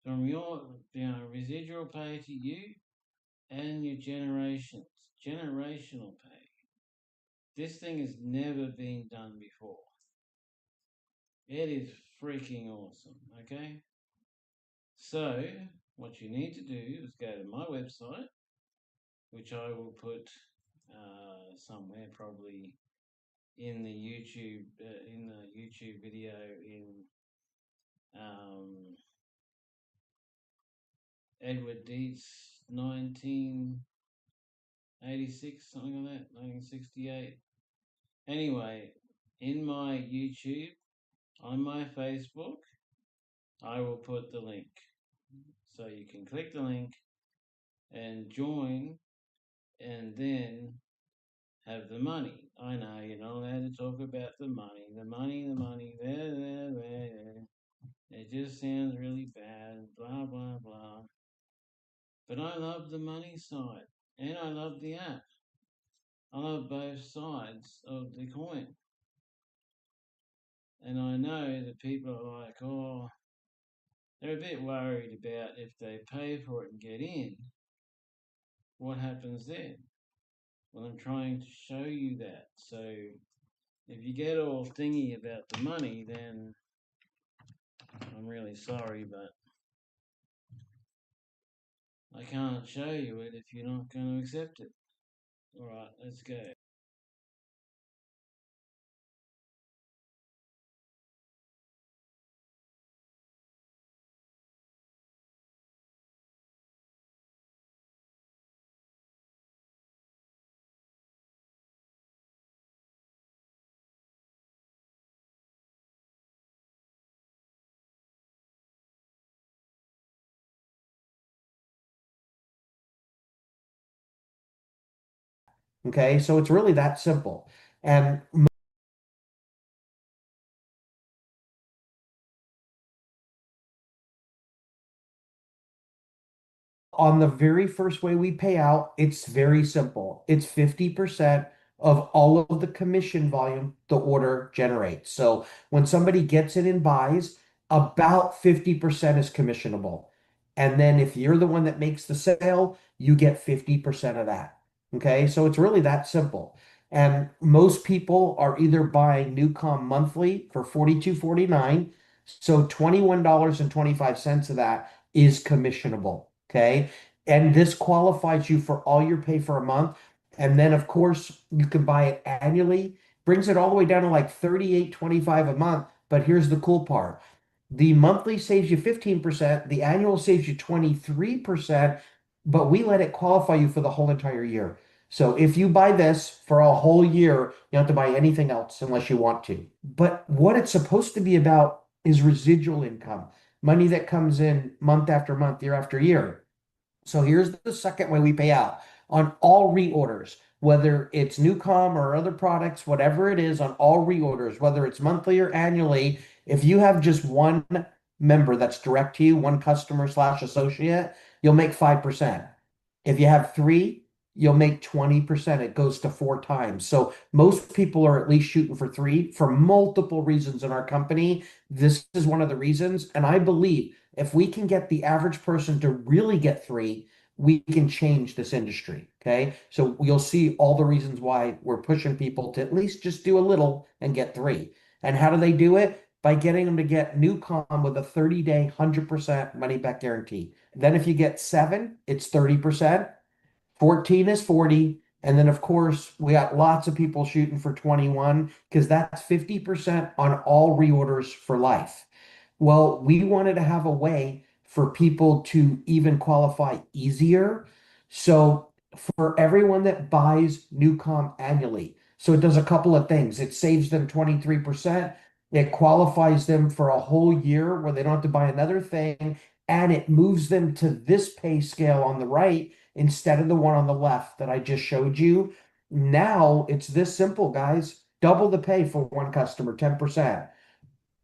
from your residual pay to you and your generational pay. This thing has never been done before. It is freaking awesome, okay? So, what you need to do is go to my website, which I will put somewhere, probably in the YouTube video in um, Edward Dietz 1986, something like that, 1968. Anyway, in my YouTube, on my Facebook, I will put the link. So you can click the link and join and then have the money. I know you're not allowed to talk about the money. The money, the money, it just sounds really bad, blah, blah, blah. But I love the money side and I love the app. I love both sides of the coin. And I know that people are like, oh, they're a bit worried about if they pay for it and get in, what happens then? Well, I'm trying to show you that. So if you get all thingy about the money, then I'm really sorry, but I can't show you it if you're not going to accept it. All right, let's go. Okay, so it's really that simple. And on the very first way we pay out, it's very simple. It's 50% of all of the commission volume the order generates. So when somebody gets it and buys, about 50% is commissionable. And then if you're the one that makes the sale, you get 50% of that. Okay, so it's really that simple. And most people are either buying Nucalm monthly for 42.49. So $21.25 of that is commissionable. Okay. And this qualifies you for all your pay for a month. And then, of course, you can buy it annually, brings it all the way down to like 38.25 a month. But here's the cool part. The monthly saves you 15%, the annual saves you 23%, but we let it qualify you for the whole entire year. So if you buy this for a whole year, you don't have to buy anything else unless you want to. But what it's supposed to be about is residual income, money that comes in month after month, year after year. So here's the second way we pay out on all reorders, whether it's Nucalm or other products, whatever it is, on all reorders, whether it's monthly or annually. If you have just one member that's direct to you, one customer slash associate, you'll make 5%. If you have three, you'll make 20%. It goes to four times. So most people are at least shooting for three for multiple reasons in our company. This is one of the reasons. And I believe if we can get the average person to really get three, we can change this industry. Okay. So you'll see all the reasons why we're pushing people to at least just do a little and get three. And how do they do it? By getting them to get Nucalm with a 30-day, 100% money back guarantee. Then if you get seven, it's 30%. 14 is 40. And then, of course, we got lots of people shooting for 21 because that's 50% on all reorders for life. Well, we wanted to have a way for people to even qualify easier. So, for everyone that buys Nucom annually, so it does a couple of things. It saves them 23%. It qualifies them for a whole year where they don't have to buy another thing. And it moves them to this pay scale on the right instead of the one on the left that I just showed you. Now it's this simple, guys. Double the pay for one customer, 10%.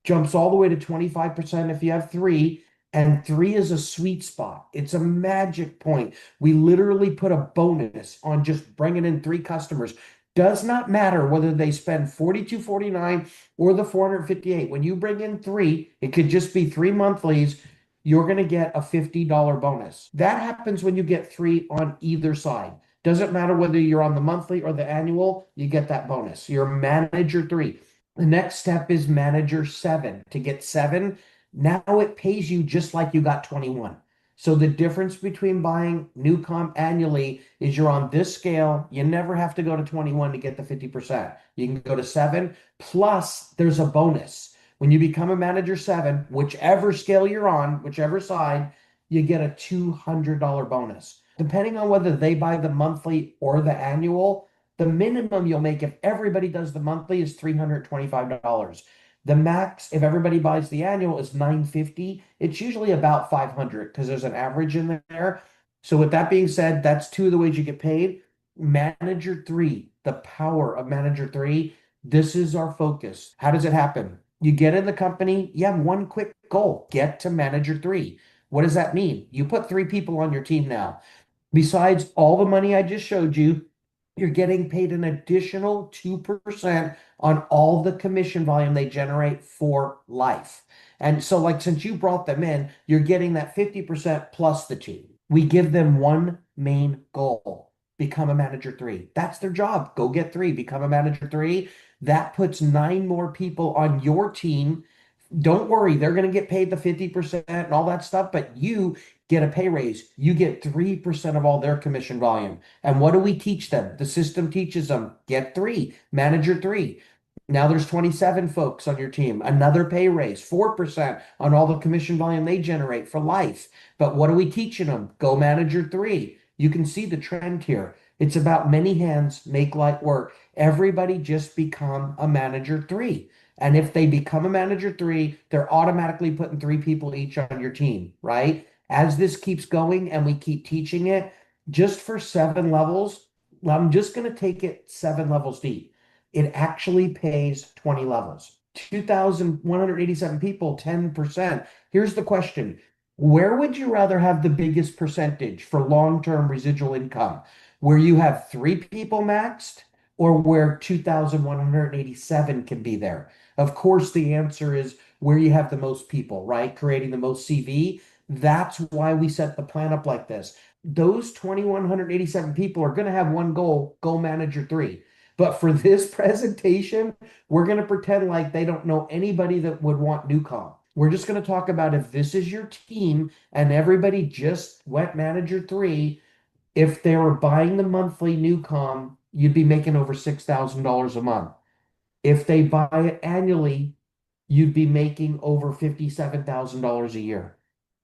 Jumps all the way to 25% if you have three. And three is a sweet spot. It's a magic point. We literally put a bonus on just bringing in three customers. Does not matter whether they spend 42.49 or the 458. When you bring in three, it could just be three monthlies. you're going to get a $50 bonus. That happens when you get three on either side. Doesn't matter whether you're on the monthly or the annual, you get that bonus. You're manager three. The next step is manager seven. To get seven, now it pays you just like you got 21. So the difference between buying Nucalm annually is you're on this scale. You never have to go to 21 to get the 50%. You can go to seven, plus there's a bonus. When you become a manager seven, whichever scale you're on, whichever side, you get a $200 bonus. Depending on whether they buy the monthly or the annual, the minimum you'll make if everybody does the monthly is $325. The max, if everybody buys the annual, is $950. It's usually about 500 because there's an average in there. So with that being said, that's two of the ways you get paid. Manager three, the power of manager three. This is our focus. How does it happen? You get in the company, you have one quick goal, get to manager three. What does that mean? You put three people on your team now. Besides all the money I just showed you, you're getting paid an additional 2% on all the commission volume they generate for life. And so, like, since you brought them in, you're getting that 50% plus the two. We give them one main goal: become a manager three. That's their job. Go get three, become a manager three. That puts nine more people on your team. Don't worry, they're going to get paid the 50% and all that stuff, but you get a pay raise. You get 3% of all their commission volume. And what do we teach them? The system teaches them get three, manager three. Now there's 27 folks on your team, another pay raise, 4% on all the commission volume they generate for life. But what are we teaching them? Go manager three. You can see the trend here. It's about many hands make light work. Everybody just become a manager three. And if they become a manager three, they're automatically putting three people each on your team, right? As this keeps going and we keep teaching it, just for 7 levels, I'm just going to take it 7 levels deep. It actually pays 20 levels. 2,187 people, 10%. Here's the question. Where would you rather have the biggest percentage for long-term residual income? Where you have three people maxed or where 2,187 can be there? Of course, the answer is where you have the most people, right? Creating the most CV. That's why we set the plan up like this. Those 2,187 people are going to have one goal, goal manager three. But for this presentation, we're going to pretend like they don't know anybody that would want Nucalm. We're just going to talk about if this is your team and everybody just went manager three, if they were buying the monthly Nucalm, you'd be making over $6,000 a month. If they buy it annually, you'd be making over $57,000 a year.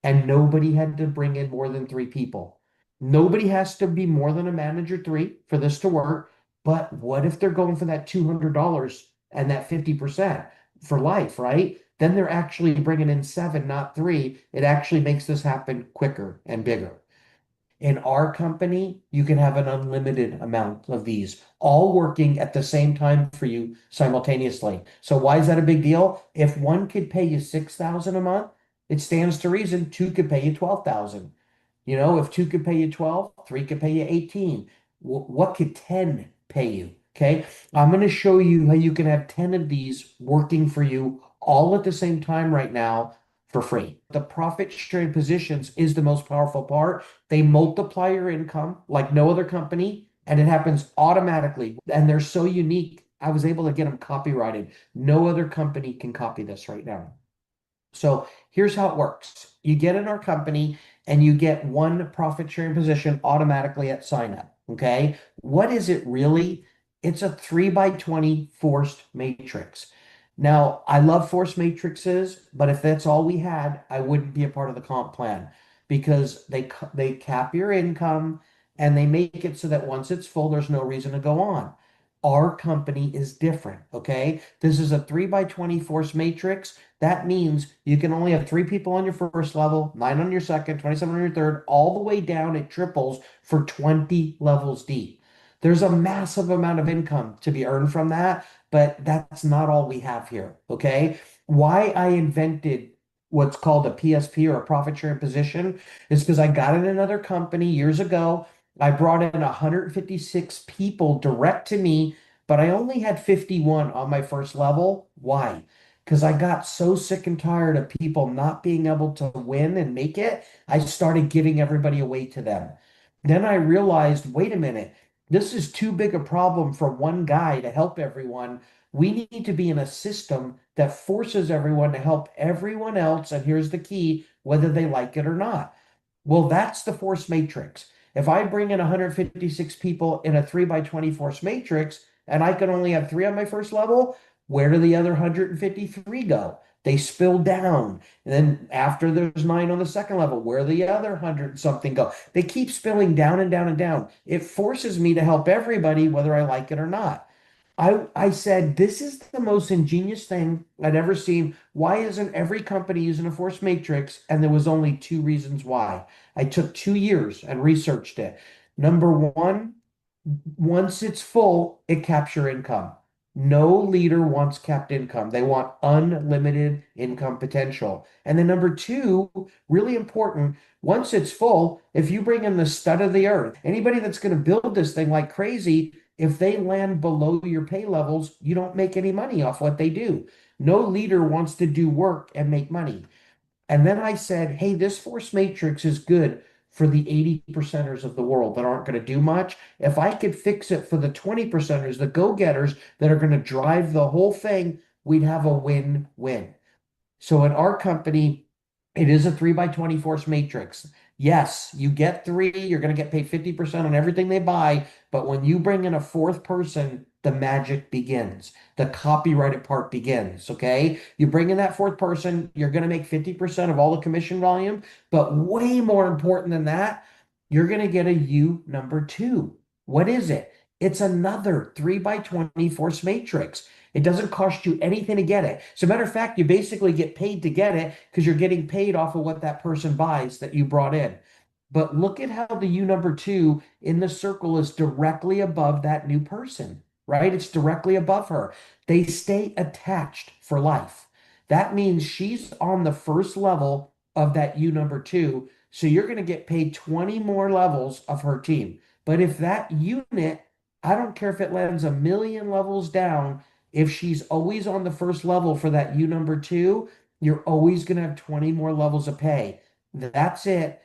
And nobody had to bring in more than three people. Nobody has to be more than a manager three for this to work. But what if they're going for that $200 and that 50% for life, right? Then they're actually bringing in seven, not three. It actually makes this happen quicker and bigger. In our company, you can have an unlimited amount of these all working at the same time for you simultaneously. So why is that a big deal? If one could pay you 6,000 a month, it stands to reason two could pay you 12,000. You know, if two could pay you 12, three could pay you 18. What could 10 pay you? Okay. I'm going to show you how you can have 10 of these working for you all at the same time right now for free. The profit sharing positions is the most powerful part. They multiply your income like no other company, and it happens automatically. And they're so unique. I was able to get them copyrighted. No other company can copy this right now. So here's how it works. You get in our company and you get one profit sharing position automatically at sign up. Okay. What is it really? It's a 3 by 20 forced matrix. Now, I love forced matrices, but if that's all we had, I wouldn't be a part of the comp plan because they cap your income and they make it so that once it's full, there's no reason to go on. Our company is different. Okay. This is a 3 by 20 forced matrix. That means you can only have three people on your first level, nine on your second, 27 on your third, all the way down. It triples for 20 levels deep. There's a massive amount of income to be earned from that, but that's not all we have here. Okay. Why I invented what's called a PSP or a profit sharing position is because I got in another company years ago. I brought in 156 people direct to me, but I only had 51 on my first level. Why? because I got so sick and tired of people not being able to win and make it. I started giving everybody away to them. Then I realized, wait a minute, this is too big a problem for one guy to help everyone. We need to be in a system that forces everyone to help everyone else. And here's the key, whether they like it or not. Well, that's the force matrix. If I bring in 156 people in a 3 by 20 force matrix and I can only have three on my first level, where do the other 153 go? They spill down. And then after there's nine on the second level, where the other 100 something go? They keep spilling down and down and down. It forces me to help everybody, whether I like it or not. I said, this is the most ingenious thing I'd ever seen. Why isn't every company using a force matrix? And there was only two reasons why. I took 2 years and researched it. Number one, once it's full, it caps your income. No leader wants capped income. They want unlimited income potential. And then number two, really important, once it's full, if you bring in the stud of the earth, anybody that's going to build this thing like crazy, if they land below your pay levels, you don't make any money off what they do. No leader wants to do work and make money. And then I said, hey, this force matrix is good for the 80 percenters of the world that aren't going to do much. If I could fix it for the 20 percenters, the go-getters that are going to drive the whole thing, we'd have a win-win. So in our company, it is a 3 by 20 force matrix. Yes, you get three, you're going to get paid 50% on everything they buy. But when you bring in a fourth person, the magic begins. The copyrighted part begins. Okay. You bring in that fourth person, you're going to make 50% of all the commission volume. But way more important than that, you're going to get a U number two. What is it? It's another 3 by 20 force matrix. It doesn't cost you anything to get it. As a matter of fact, you basically get paid to get it because you're getting paid off of what that person buys that you brought in. But look at how the U number two in the circle is directly above that new person, right? It's directly above her. They stay attached for life. That means she's on the first level of that U number two. So you're going to get paid 20 more levels of her team. But if that unit, I don't care if it lands a million levels down, if she's always on the first level for that U number two, you're always going to have 20 more levels of pay. That's it.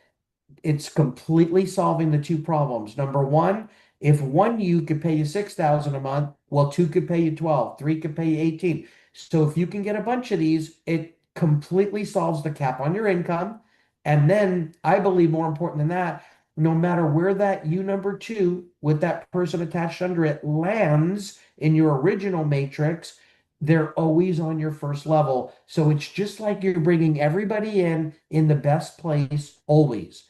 It's completely solving the two problems. Number one, if one you could pay you 6,000 a month, well, two could pay you 12, three could pay you 18. So if you can get a bunch of these, it completely solves the cap on your income. And then I believe more important than that, no matter where that U number two with that person attached under it lands in your original matrix, they're always on your first level. So it's just like you're bringing everybody in the best place always.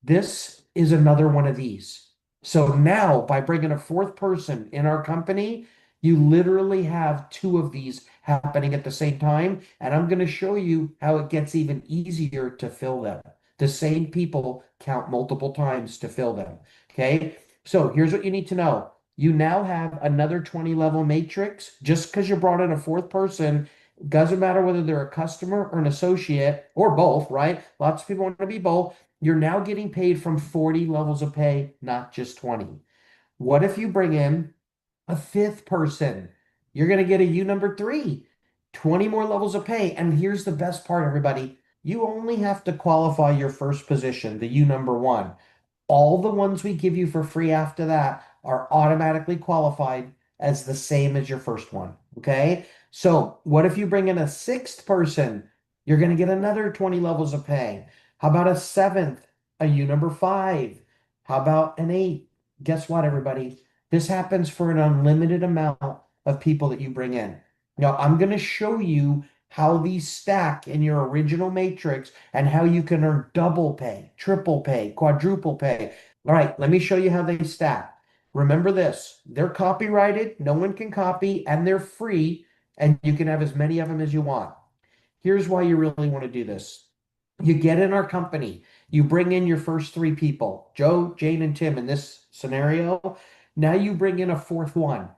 This is another one of these. So now, by bringing a fourth person in our company, you literally have two of these happening at the same time. And I'm going to show you how it gets even easier to fill them. The same people count multiple times to fill them. Okay. So here's what you need to know. You now have another 20 level matrix. Just because you brought in a fourth person, doesn't matter whether they're a customer or an associate or both, right? Lots of people want to be both. You're now getting paid from 40 levels of pay, not just 20. What if you bring in a fifth person? You're going to get a U number three, 20 more levels of pay. And here's the best part, everybody. You only have to qualify your first position, the U number one. All the ones we give you for free after that are automatically qualified as the same as your first one. Okay. So what if you bring in a sixth person? You're going to get another 20 levels of pay. How about a seventh, a U number five? How about an eight? Guess what, everybody? This happens for an unlimited amount of people that you bring in. Now, I'm going to show you how these stack in your original matrix and how you can earn double pay, triple pay, quadruple pay. All right, let me show you how they stack. Remember this, they're copyrighted, no one can copy, and they're free, and you can have as many of them as you want. Here's why you really want to do this. You get in our company, you bring in your first three people, Joe, Jane, and Tim in this scenario. Now you bring in a fourth one.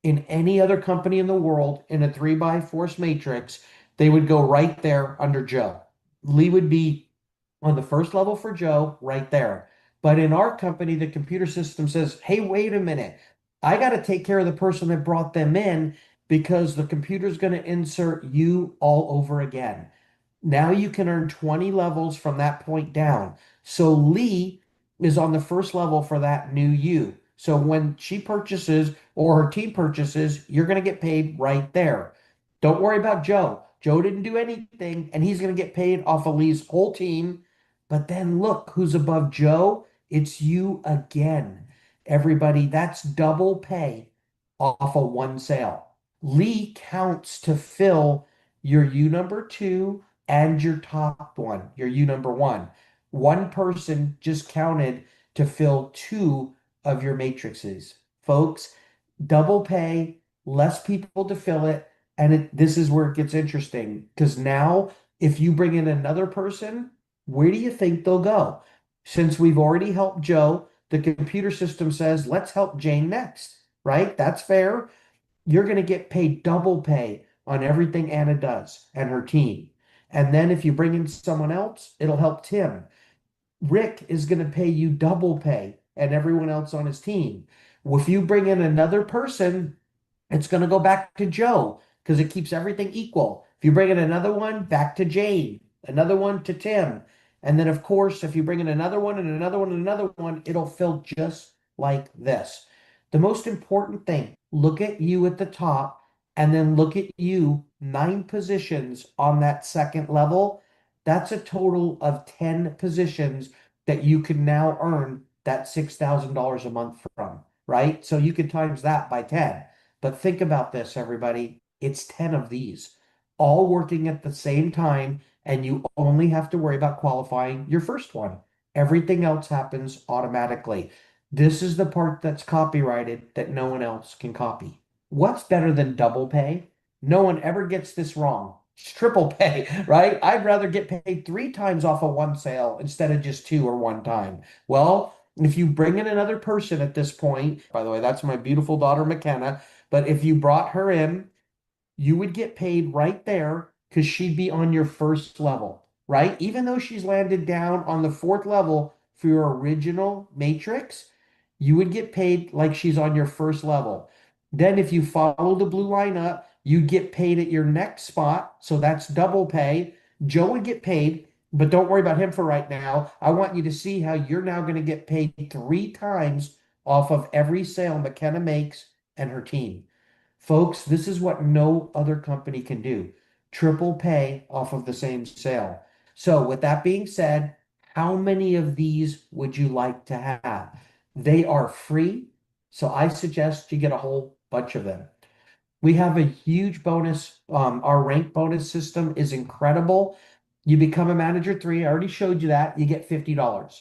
In any other company in the world, in a 3 by force matrix, they would go right there under Joe. Lee would be on the first level for Joe right there. But in our company, the computer system says, hey, wait a minute. I got to take care of the person that brought them in. because the computer's going to insert you all over again. Now you can earn 20 levels from that point down. So Lee is on the first level for that new you. So when she purchases or her team purchases, you're going to get paid right there. Don't worry about Joe. Joe didn't do anything, and he's going to get paid off of Lee's whole team. But then look who's above Joe. It's you again. Everybody, that's double pay off of one sale. Lee counts to fill your U number two and your top one, your U number one. One person just counted to fill two of your matrices. Folks, double pay, less people to fill it. And this is where it gets interesting because now, if you bring in another person, where do you think they'll go? Since we've already helped Joe, the computer system says, let's help Jane next, right? That's fair. You're going to get paid double pay on everything Anna does and her team. And then if you bring in someone else, it'll help Tim. Rick is going to pay you double pay and everyone else on his team. If you bring in another person, it's going to go back to Joe because it keeps everything equal. If you bring in another one, back to Jane, another one to Tim. And then, of course, if you bring in another one and another one and another one, it'll fill just like this. The most important thing, look at you at the top and then look at you 9 positions on that second level. That's a total of 10 positions that you can now earn that $6,000 a month from, right? So you can times that by 10. But think about this, everybody. It's 10 of these, all working at the same time, and you only have to worry about qualifying your first one. Everything else happens automatically. This is the part that's copyrighted that no one else can copy. What's better than double pay? No one ever gets this wrong. It's triple pay, right? I'd rather get paid 3 times off of one sale instead of just two or one time. Well, if you bring in another person at this point, by the way, that's my beautiful daughter, McKenna. But if you brought her in, you would get paid right there because she'd be on your first level, right? Even though she's landed down on the fourth level for your original matrix, you would get paid like she's on your first level. Then, if you follow the blue line up, you'd get paid at your next spot. So that's double pay. Joe would get paid, but don't worry about him for right now. I want you to see how you're now going to get paid 3 times off of every sale McKenna makes and her team. Folks, this is what no other company can do. Triple pay off of the same sale. So, with that being said, how many of these would you like to have? They are free, so I suggest you get a whole bunch of them. We have a huge bonus. Our rank bonus system is incredible. You become a manager three. I already showed you that. You get $50.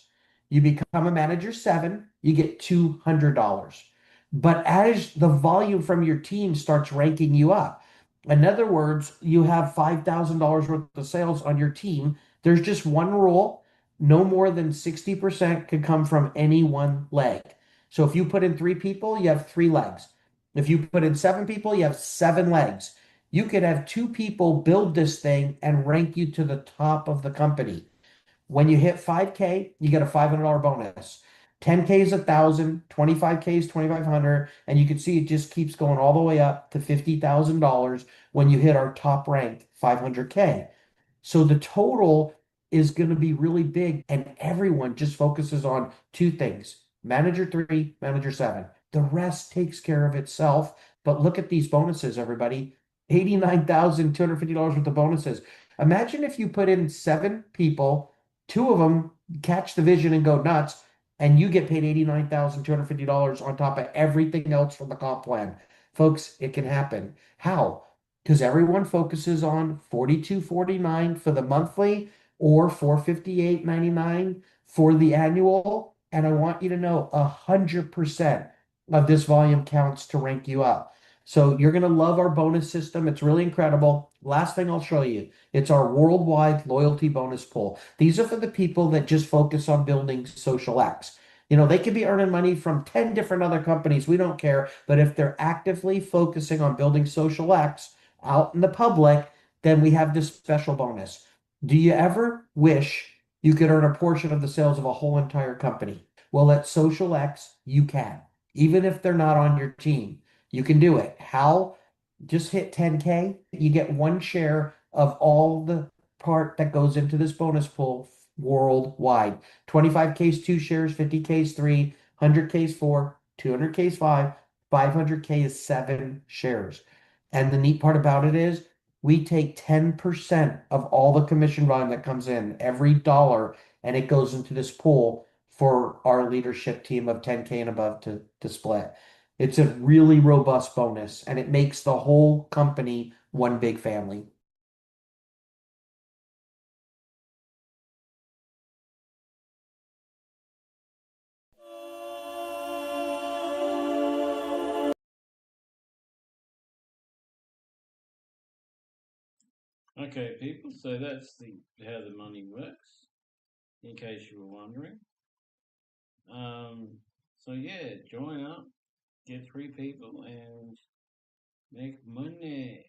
You become a manager seven, you get $200. But as the volume from your team starts ranking you up, in other words, you have $5,000 worth of sales on your team. There's just one rule: no more than 60% can come from any one leg. So if you put in 3 people, you have 3 legs. If you put in 7 people, you have 7 legs. You could have 2 people build this thing and rank you to the top of the company. When you hit 5K, you get a $500 bonus. 10K is 1,000, 25K is 2,500, and you can see it just keeps going all the way up to $50,000 when you hit our top rank, 500K. So the total is going to be really big, and everyone just focuses on 2 things: manager three, manager seven. The rest takes care of itself. But look at these bonuses, everybody. $89,250 worth of bonuses. Imagine if you put in 7 people, 2 of them catch the vision and go nuts, and you get paid $89,250 on top of everything else from the comp plan. Folks, it can happen. How? Because everyone focuses on 42.49 for the monthly or 458.99 for the annual. And I want you to know 100% of this volume counts to rank you up. So you're going to love our bonus system. It's really incredible. Last thing I'll show you, it's our worldwide loyalty bonus pool. These are for the people that just focus on building social X. They could be earning money from 10 different other companies. We don't care. But if they're actively focusing on building social X out in the public, then we have this special bonus. Do you ever wish you could earn a portion of the sales of a whole entire company? Well, at Social X, you can. Even if they're not on your team, you can do it. How? just hit 10K, you get one share of all the part that goes into this bonus pool worldwide. 25K is two shares, 50K is three, 100K is four, 200K is five, 500K is seven shares. And the neat part about it is we take 10% of all the commission volume that comes in, every dollar, and it goes into this pool for our leadership team of 10K and above to split. It's a really robust bonus and it makes the whole company one big family. Okay, people. So that's the how the money works. In case you were wondering. Um, so yeah, join up, get three people, and make money.